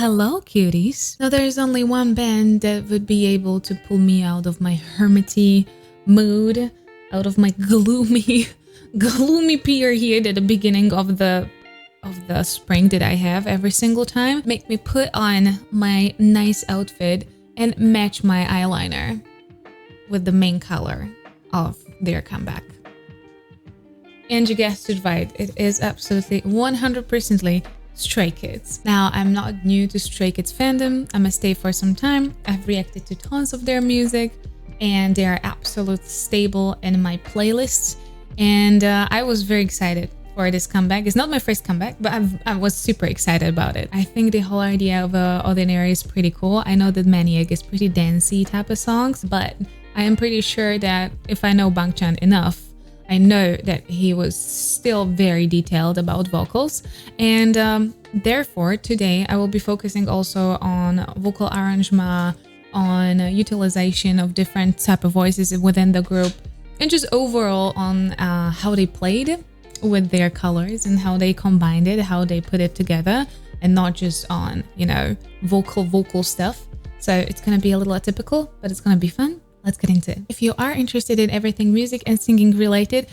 hello cuties. Now there's only one band that would be able to pull me out of my hermity mood, out of my gloomy period at the beginning of the spring that I have every single time. Make me put on my nice outfit and match my eyeliner with the main color of their comeback. And you guessed it right, it is absolutely 100% Stray Kids. Now, I'm not new to Stray Kids fandom. I'm a stay for some time. I've reacted to tons of their music and they are absolute staple in my playlists. And I was very excited for this comeback. It's not my first comeback, but I was super excited about it. I think the whole idea of Oddinary is pretty cool. I know that Maniac is pretty dancey type of songs, but I am pretty sure that if I know Bangchan enough, I know that he was still very detailed about vocals. And therefore, today I will be focusing also on vocal arrangement, on utilization of different type of voices within the group, and just overall on how they played with their colors and how they combined it, how they put it together, and not just on, you know, vocal stuff. So it's gonna be a little atypical, but it's gonna be fun. Let's get into it. If you are interested in everything music and singing related,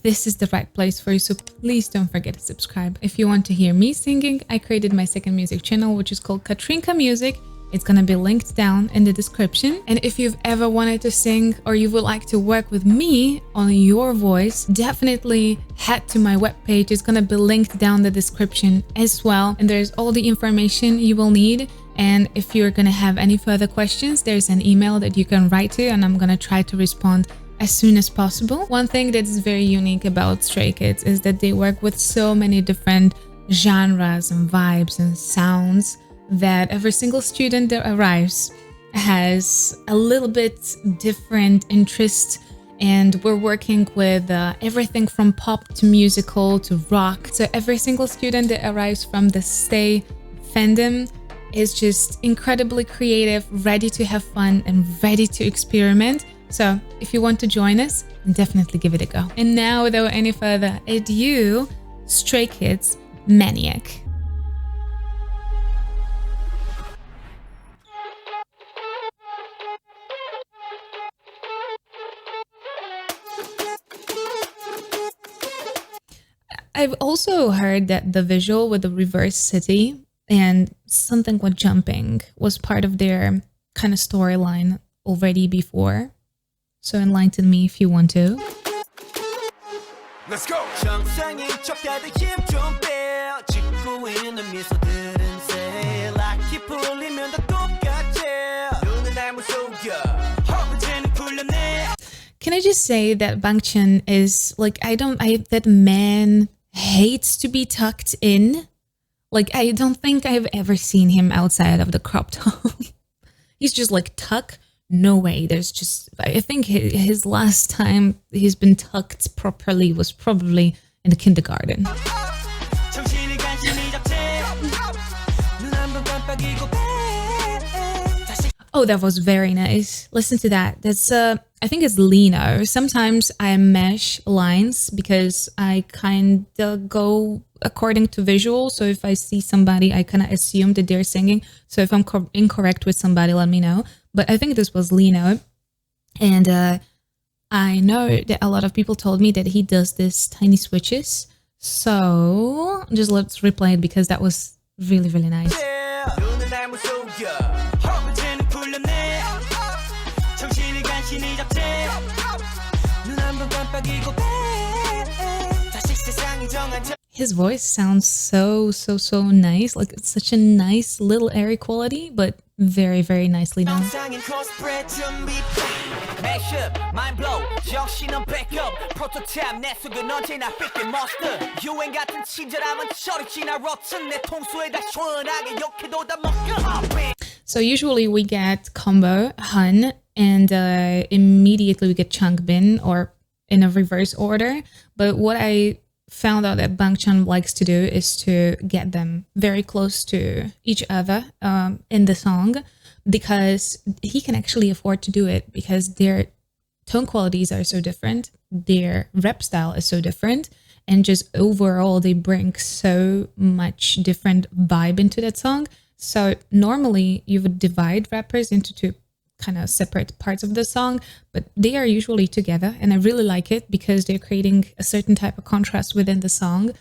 this is the right place for you, so please don't forget to subscribe. If you want to hear me singing, I created my second music channel, which is called Katrinka Music. It's gonna be linked down in the description. And if you've ever wanted to sing or you would like to work with me on your voice, definitely head to my webpage. It's gonna be linked down in the description as well. And there's all the information you will need. And if you're gonna have any further questions, there's an email that you can write to and I'm gonna try to respond as soon as possible. One thing that is very unique about Stray Kids is that they work with so many different genres and vibes and sounds that every single student that arrives has a little bit different interest, and we're working with everything from pop to musical to rock. So every single student that arrives from the Stay fandom is just incredibly creative, ready to have fun and ready to experiment. So if you want to join us, definitely give it a go. And now, without any further ado, Stray Kids, Maniac. I've also heard that the visual with the reverse city and something with jumping was part of their kind of storyline already before. So enlighten me if you want to. Let's go! Can I just say that Bangchan is like, that man hates to be tucked in. Like, I don't think I've ever seen him outside of the crop top. He's just like, tuck? No way. There's just, I think his last time he's been tucked properly was probably in the kindergarten. Oh, that was very nice. Listen to that. That's, I think it's Lino. Sometimes I mesh lines because I kind of go according to visual. So if I see somebody, I kind of assume that they're singing. So if I'm incorrect with somebody, let me know. But I think this was Lino. And I know that a lot of people told me that he does this tiny switches. So just let's replay it because that was really, really nice. His voice sounds so nice. Like, it's such a nice little airy quality, but very, very nicely done. So usually we get combo Han and immediately we get Changbin, or in a reverse order. But what I found out that Bangchan likes to do is to get them very close to each other in the song, because he can actually afford to do it because their tone qualities are so different, their rap style is so different, and just overall they bring so much different vibe into that song So normally you would divide rappers into two kind of separate parts of the song, but they are usually together, and I really like it because they're creating a certain type of contrast within the song.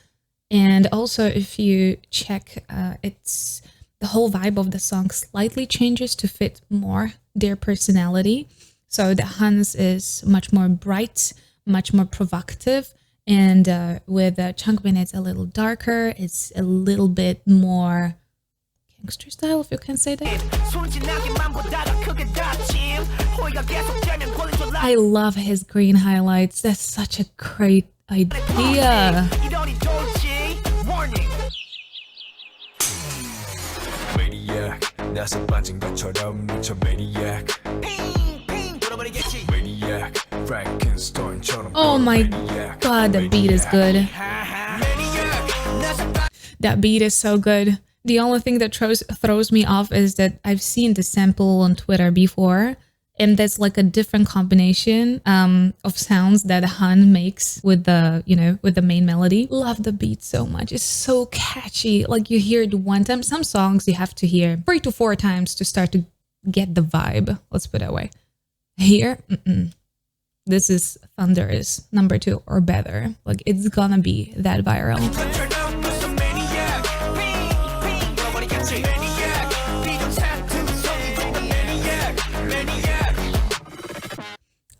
And also, if you check, it's the whole vibe of the song slightly changes to fit more their personality. So the Hans is much more bright, much more provocative, and with Changbin it's a little darker. It's a little bit more gangster style, if you can say that. I love his green highlights. That's such a great idea. Oh my god, the beat is good. That beat is so good. The only thing that throws me off is that I've seen the sample on Twitter before, and that's like a different combination of sounds that Han makes with the, you know, with the main melody. Love the beat so much. It's so catchy. Like, you hear it one time. Some songs you have to hear 3 to 4 times to start to get the vibe. Let's put it that way. Here, this is thunderous, number 2 or better. Like, it's gonna be that viral.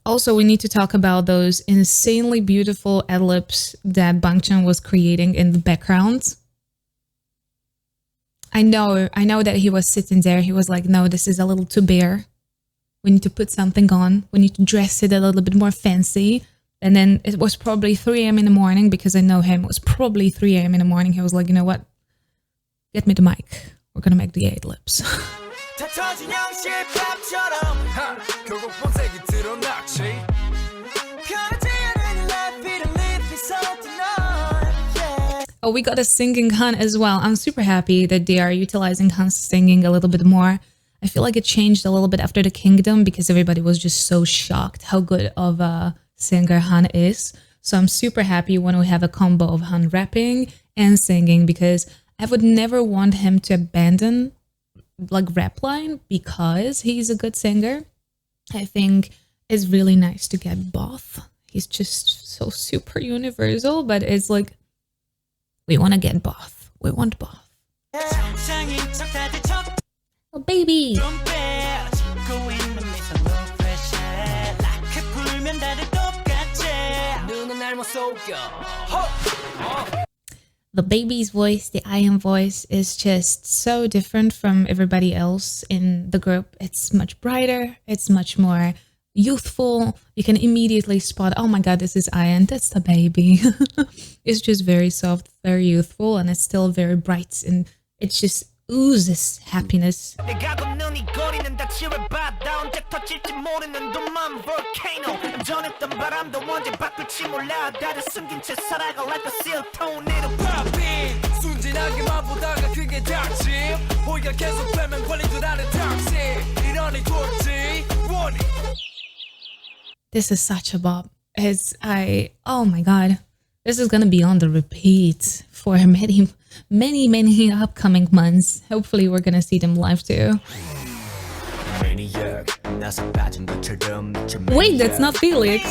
Also, we need to talk about those insanely beautiful ad-libs that Bangchan was creating in the background. I know that he was sitting there. He was like, no, this is a little too bare. We need to put something on. We need to dress it a little bit more fancy. And then it was probably 3 a.m. in the morning, because I know him. It was probably 3 a.m. in the morning. He was like, you know what? Get me the mic. We're going to make the ad-libs. Oh, we got a singing Han as well. I'm super happy that they are utilizing Han's singing a little bit more. I feel like it changed a little bit after the Kingdom, because everybody was just so shocked how good of a singer Han is. So I'm super happy when we have a combo of Han rapping and singing, because I would never want him to abandon like rap line because he's a good singer. I think it's really nice to get both. He's just so super universal, but it's like, we want to get both. We want both. Oh, baby. The baby's voice, the I am voice, is just so different from everybody else in the group. It's much brighter. It's much more youthful. You can immediately spot, oh my god, this is Ian. That's the baby. It's just very soft, very youthful, and it's still very bright, and it just oozes happiness. This is such a bop. Oh my god. This is gonna be on the repeat for many upcoming months. Hopefully we're gonna see them live too. Wait, that's not Felix.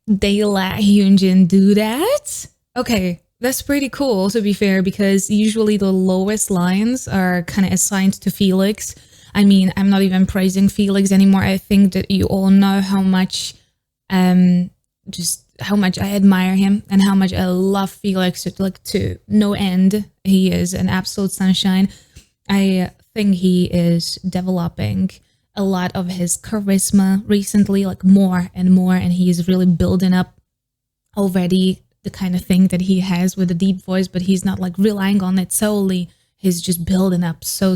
They let Hyunjin do that? Okay, that's pretty cool, to be fair, because usually the lowest lines are kind of assigned to Felix. I mean, I'm not even praising Felix anymore. I think that you all know how much, just how much I admire him and how much I love Felix, like to no end. He is an absolute sunshine. I think he is developing a lot of his charisma recently, like more and more, and he is really building up already the kind of thing that he has with a deep voice, but he's not like relying on it solely. He's just building up so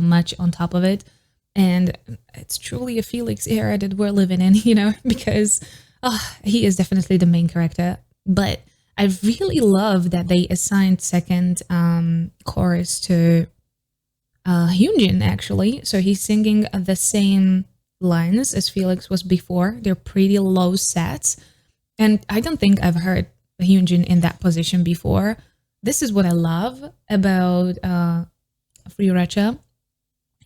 much on top of it. And it's truly a Felix era that we're living in, you know, because he is definitely the main character. But I really love that they assigned second chorus to Hyunjin, actually. So he's singing the same lines as Felix was before. They're pretty low sets. And I don't think I've heard Hyunjin in that position before. This is what I love about 3RACHA,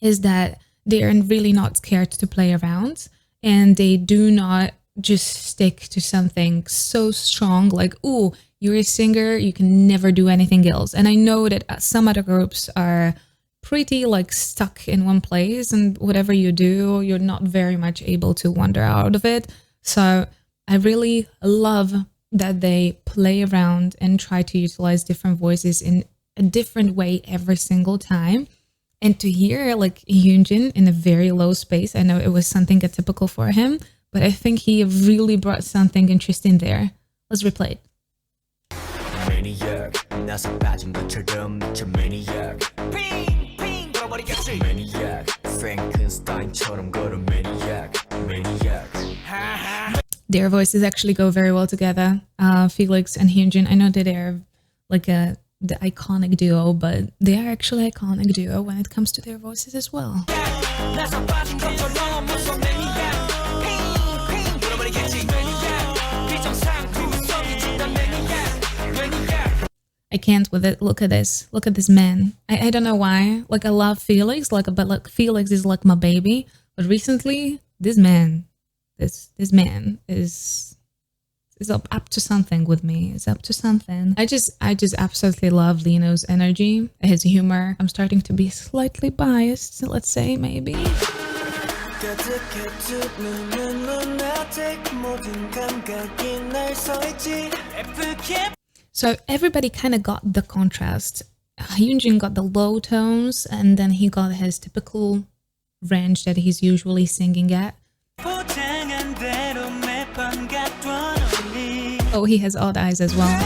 is that they are really not scared to play around, and they do not just stick to something so strong like, oh, you're a singer, you can never do anything else. And I know that some other groups are pretty like stuck in one place, and whatever you do, you're not very much able to wander out of it. So I really love that they play around and try to utilize different voices in a different way every single time. And to hear like Hyunjin in a very low space, I know it was something atypical for him, but I think he really brought something interesting there. Let's replay it. Maniac, their voices actually go very well together. Felix and Hyunjin, I know that they're like the iconic duo, but they are actually an iconic duo when it comes to their voices as well. I can't with it. Look at this. Look at this man. I don't know why. Like, I love Felix, but like Felix is like my baby. But recently, this man is up to something with me. It's up to something. I just absolutely love Lino's energy, his humor. I'm starting to be slightly biased, let's say, maybe. So everybody kind of got the contrast. Hyunjin got the low tones, and then he got his typical range that he's usually singing at. Oh, he has odd eyes as well.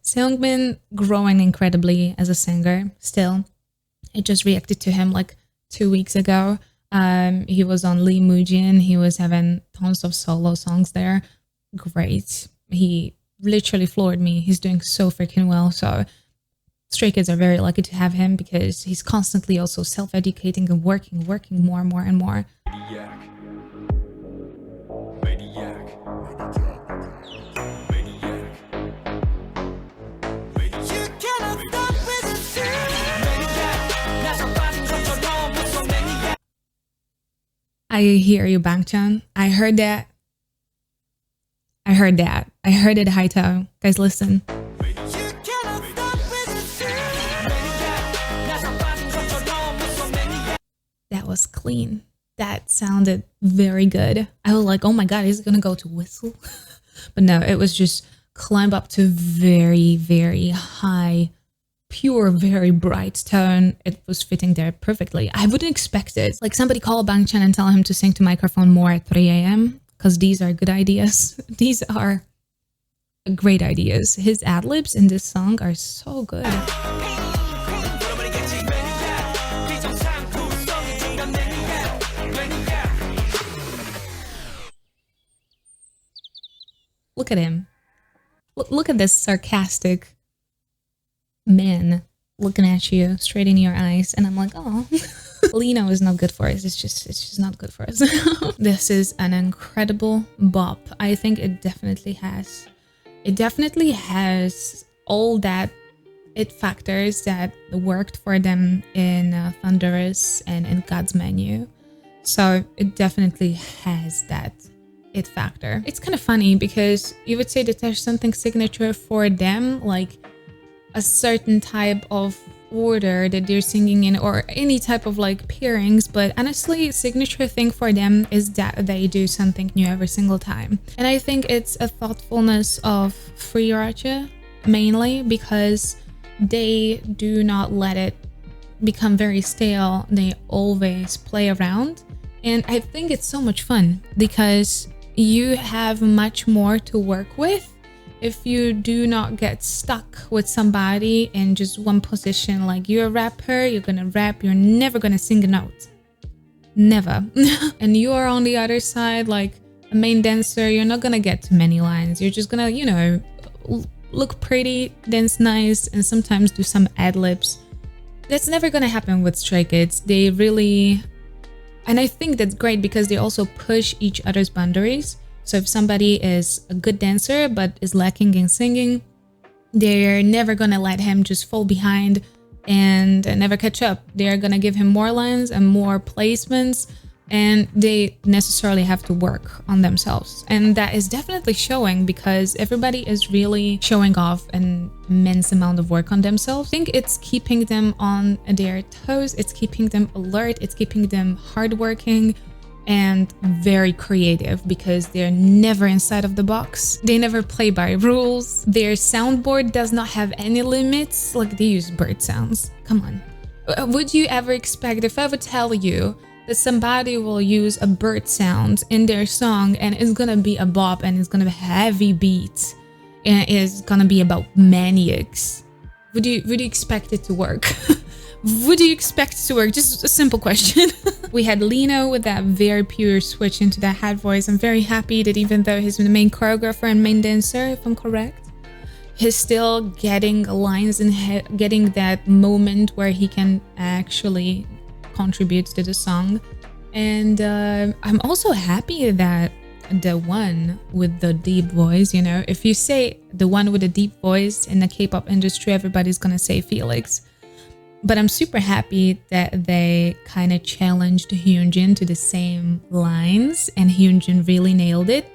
Seungmin growing incredibly as a singer still. I just reacted to him like 2 weeks ago. He was on Lee Moojin. He was having tons of solo songs there. Great. He literally floored me. He's doing so freaking well. So Stray Kids are very lucky to have him, because he's constantly also self-educating and working more and more and more. I hear you, Bangchan. I heard that. I heard it, Haito. Guys, listen. That was clean. That sounded very good. I was like, oh my god, is it gonna go to whistle? But no, it was just climb up to very, very high, pure, very bright tone. It was fitting there perfectly. I wouldn't expect it. Like, somebody call Bangchan and tell him to sing to microphone more at 3 a.m. because these are good ideas. These are great ideas. His ad-libs in this song are so good. Look at him. Look at this sarcastic man looking at you straight in your eyes, and I'm like, oh. Lino is not good for us. It's just not good for us. This is an incredible bop. I think it definitely has all that it factors that worked for them in Thunderous and in God's Menu. So it definitely has that it factor. It's kind of funny because you would say that there's something signature for them, like a certain type of order that they're singing in, or any type of like pairings, but honestly, signature thing for them is that they do something new every single time. And I think it's a thoughtfulness of 3RACHA, mainly because they do not let it become very stale. They always play around, and I think it's so much fun because you have much more to work with if you do not get stuck with somebody in just one position. Like, you're a rapper, you're gonna rap, you're never gonna sing a note. Never. And you are on the other side, like a main dancer, you're not gonna get too many lines. You're just gonna, you know, look pretty, dance nice, and sometimes do some ad-libs. That's never gonna happen with Stray Kids. They really, and I think that's great because they also push each other's boundaries. So if somebody is a good dancer but is lacking in singing, they're never gonna let him just fall behind and never catch up. They're gonna give him more lines and more placements, and they necessarily have to work on themselves. And that is definitely showing because everybody is really showing off an immense amount of work on themselves. I think it's keeping them on their toes, it's keeping them alert, it's keeping them hardworking and very creative because they're never inside of the box. They never play by rules. Their soundboard does not have any limits. Like, they use bird sounds. Come on. Would you ever expect, if I would tell you that somebody will use a bird sound in their song and it's gonna be a bop and it's gonna be heavy beats and it's gonna be about maniacs, would you expect it to work? Would you expect it to work? Just a simple question. We had Lino with that very pure switch into that head voice. I'm very happy that even though he's the main choreographer and main dancer, if I'm correct, he's still getting lines and getting that moment where he can actually contribute to the song. And I'm also happy that the one with the deep voice, you know, if you say the one with the deep voice in the K-pop industry, everybody's gonna say Felix. But I'm super happy that they kind of challenged Hyunjin to the same lines, and Hyunjin really nailed it.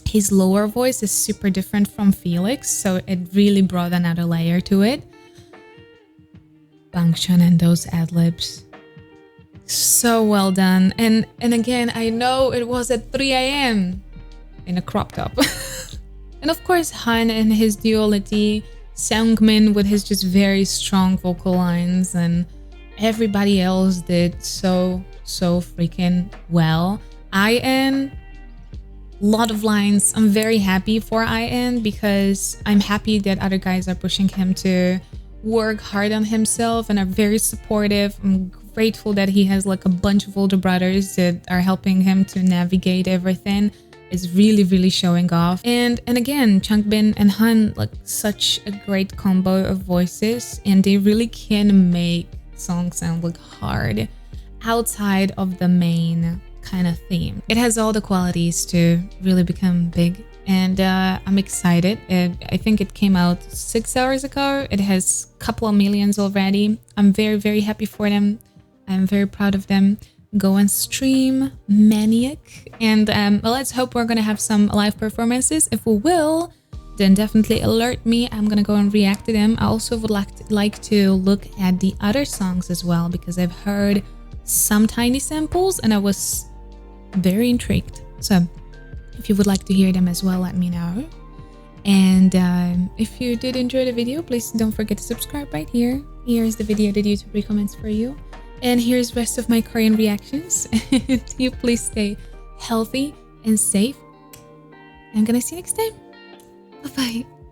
His lower voice is super different from Felix, so it really brought another layer to it. Bangchan and those ad-libs. So well done. And again, I know it was at 3 a.m. in a crop top. And of course, Han and his duality, Seungmin with his just very strong vocal lines, and everybody else did so freaking well. IN, lot of lines. I'm very happy for IN because I'm happy that other guys are pushing him to work hard on himself and are very supportive. I'm grateful that he has like a bunch of older brothers that are helping him to navigate everything. Is really showing off. And again, Changbin and Han, like, such a great combo of voices, and they really can make songs sound like hard outside of the main kind of theme. It has all the qualities to really become big, and I'm excited. I think it came out 6 hours ago. It has a couple of millions already. I'm very happy for them. I'm very proud of them. Go and stream Maniac, and well, let's hope we're gonna have some live performances. If we will, then definitely alert me. I'm gonna go and react to them. I also would like to look at the other songs as well, because I've heard some tiny samples and I was very intrigued. So if you would like to hear them as well, let me know. And if you did enjoy the video, please don't forget to subscribe right here. Here's the video that YouTube recommends for you. And here's the rest of my Korean reactions. You please stay healthy and safe. I'm gonna see you next time. Bye-bye.